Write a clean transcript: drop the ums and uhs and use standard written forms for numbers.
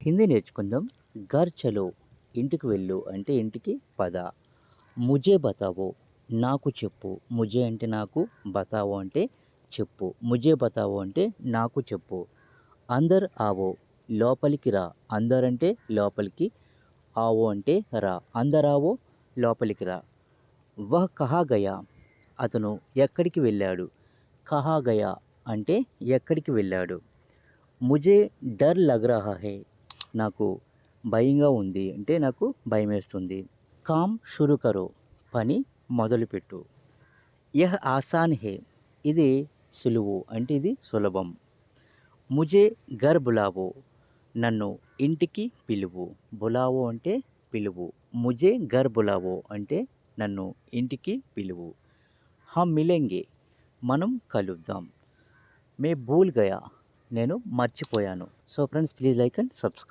హిందీ నేర్చుకుందాం. ఘర్ చలో ఇంటికి వెళ్ళు అంటే ఇంటికి పద. ముజే బతావో నాకు చెప్పు. ముజే అంటే నాకు, బతావో అంటే చెప్పు. ముజే బతావో అంటే నాకు చెప్పు. అందర్ ఆవో లోపలికి రా. అందర్ అంటే లోపలికి, ఆవో అంటే రా. అందర్ ఆవో లోపలికి రా. వహ్ కహా గయా అతను ఎక్కడికి వెళ్ళాడు. కహా గయా అంటే ఎక్కడికి వెళ్ళాడు. ముజే డర్ లగ్ రహా హై నాకు భయంగా ఉంది అంటే నాకు భయమేస్తుంది. కామ్ షురు కరో పని మొదలుపెట్టు. యహ్ ఆసాన్ హే ఇది సులువు అంటే ఇది సులభం. ముజే ఘర్ బులావో నన్ను ఇంటికి పిలువు. బులావో అంటే పిలువు. ముజే ఘర్ బులావో అంటే నన్ను ఇంటికి పిలువు. హమ్ మిలెంగే మనం కలుద్దాం. మే భూల్ గయా నేను మర్చిపోయాను. So friends, please like and subscribe.